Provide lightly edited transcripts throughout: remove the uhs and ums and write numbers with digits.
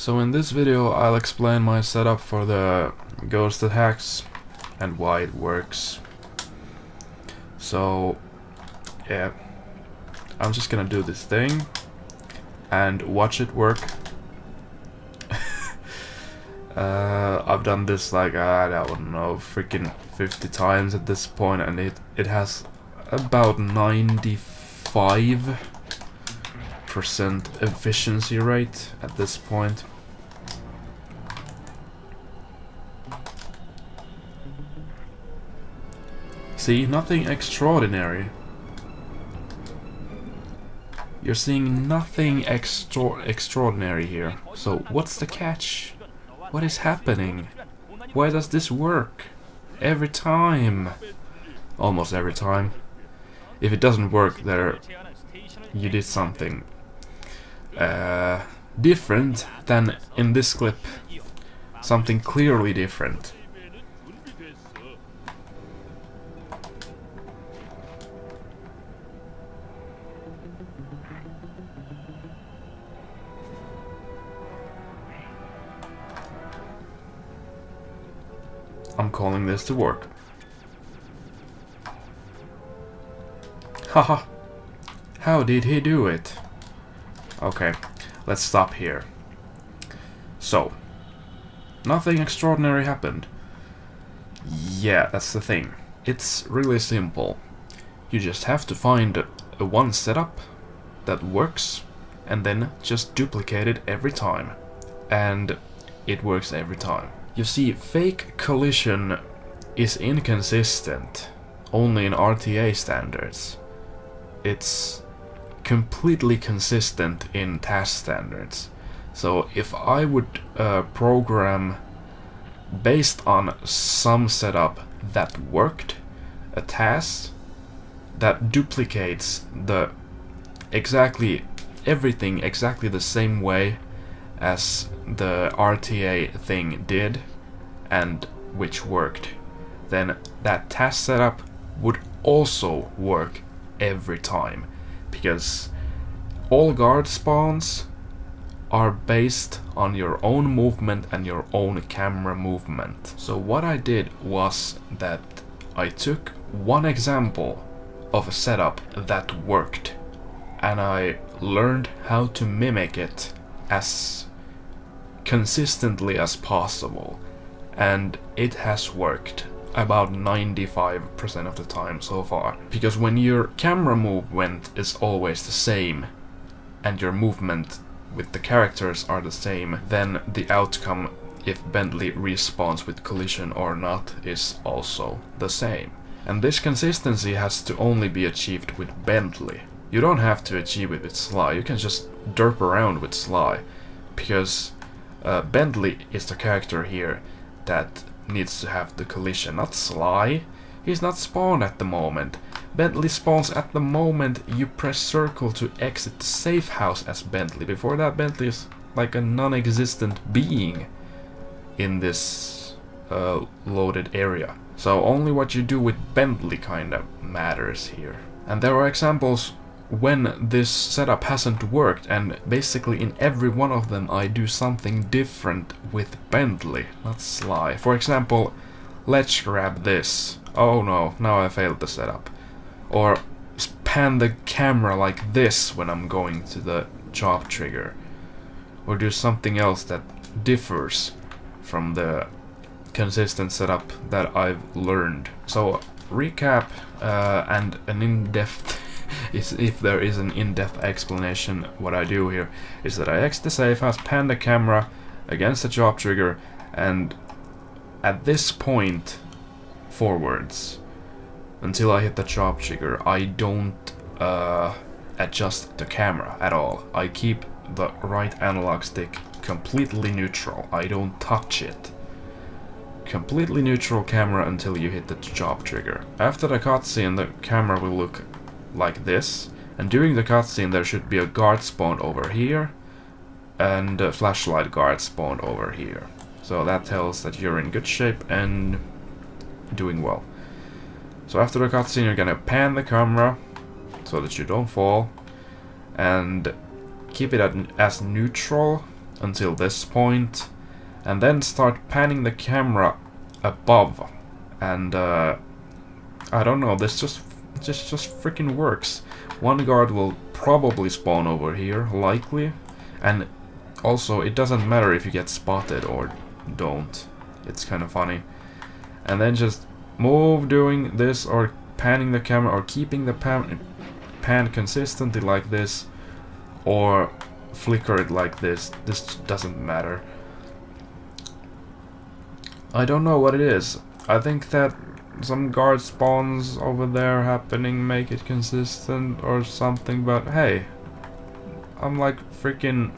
So in this video I'll explain my setup for the ghost attacks and why it works. So yeah, I'm just gonna do this thing and watch it work. I've done this like, I don't know, freaking 50 times at this point, and it has about 95% efficiency rate at this point. See, nothing extraordinary. You're seeing nothing extraordinary here. So what's the catch? What is happening? Why does this work? Every time. Almost every time. If it doesn't work, you did something different than in this clip. Something clearly different. I'm calling this to work. Haha. How did he do it? Okay, let's stop here. So, nothing extraordinary happened. Yeah, that's the thing. It's really simple. You just have to find a one setup that works and then just duplicate it every time. And it works every time. You see, fake collision is inconsistent only in RTA standards. It's completely consistent in TAS standards. So if I would program based on some setup that worked, a TAS that duplicates everything exactly the same way as the RTA thing did, and which worked, then that TAS setup would also work every time, because all guard spawns are based on your own movement and your own camera movement. So what I did was that I took one example of a setup that worked and I learned how to mimic it as consistently as possible, and it has worked about 95% of the time so far. Because when your camera movement is always the same and your movement with the characters are the same, then the outcome, if Bentley respawns with collision or not, is also the same. And this consistency has to only be achieved with Bentley. You don't have to achieve it with Sly, you can just derp around with Sly, because Bentley is the character here that needs to have the collision, not Sly. He's not spawned at the moment. Bentley spawns at the moment you press circle to exit the safe house as Bentley. Before that, Bentley is like a non-existent being in this loaded area. So only what you do with Bentley kind of matters here. And there are examples when this setup hasn't worked, and basically in every one of them I do something different with Bentley, not Sly. For example, let's grab this. Oh no, now I failed the setup. Or pan the camera like this when I'm going to the chop trigger. Or do something else that differs from the consistent setup that I've learned. So recap and an in-depth if there is an in-depth explanation, what I do here is that I exit the safe house, pan the camera against the chop trigger, and at this point forwards until I hit the chop trigger, I don't adjust the camera at all. I keep the right analog stick completely neutral. I don't touch it. Completely neutral camera until you hit the chop trigger. After the cutscene, the camera will look like this, and during the cutscene there should be a guard spawned over here and a flashlight guard spawned over here. So that tells that you're in good shape and doing well. So after the cutscene you're gonna pan the camera so that you don't fall and keep it as neutral until this point, and then start panning the camera above, and I don't know, this just freaking works. One guard will probably spawn over here, likely, and also it doesn't matter if you get spotted or don't. It's kind of funny. And then just move doing this, or panning the camera, or keeping the pan consistently like this, or flicker it like this. This doesn't matter. I don't know what it is. I think that some guard spawns over there happening make it consistent or something, but hey, I'm like freaking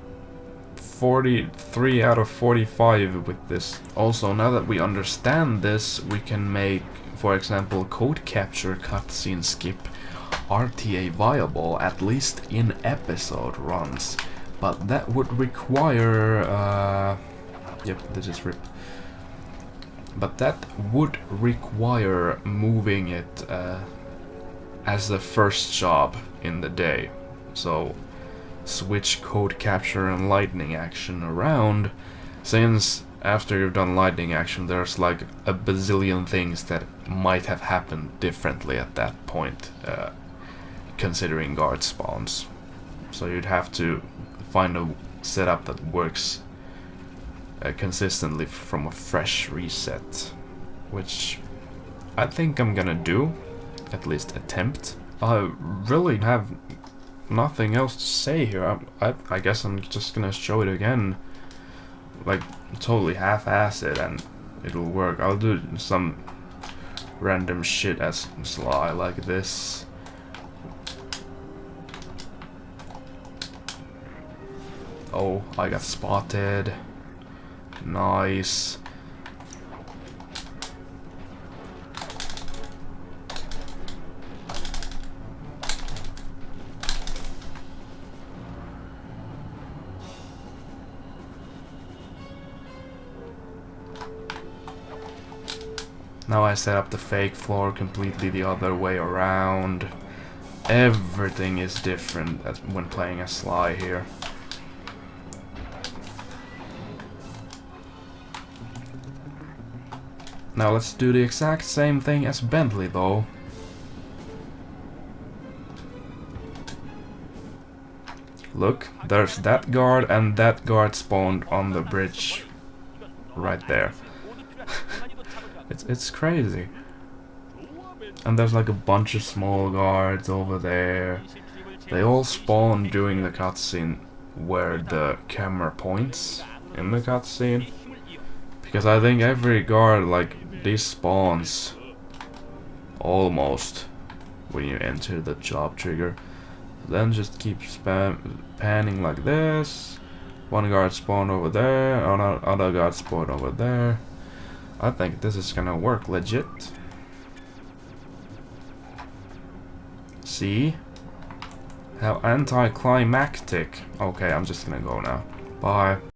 43 out of 45 with this. Also, now that we understand this, we can make, for example, code capture cutscene skip RTA viable, at least in episode runs. But that would require yep, this is RIP. But that would require moving it as the first job in the day. So switch code capture and lightning action around, since after you've done lightning action there's like a bazillion things that might have happened differently at that point, considering guard spawns. So you'd have to find a setup that works consistently from a fresh reset, which I think I'm gonna do, at least attempt. I really have nothing else to say here. I guess I'm just gonna show it again, like totally half-ass it, and it'll work. I'll do some random shit as Sly, like this. Oh, I got spotted. Nice. Now I set up the fake floor completely the other way around. Everything is different when playing as Sly here. Now let's do the exact same thing as Bentley though. Look, there's that guard, and that guard spawned on the bridge right there. It's crazy. And there's like a bunch of small guards over there. They all spawn during the cutscene where the camera points in the cutscene. Because I think every guard like this spawns almost when you enter the job trigger. Then just keep panning like this. One guard spawn over there, another guard spawn over there. I think this is gonna work legit. See? How anticlimactic. Okay, I'm just gonna go now. Bye.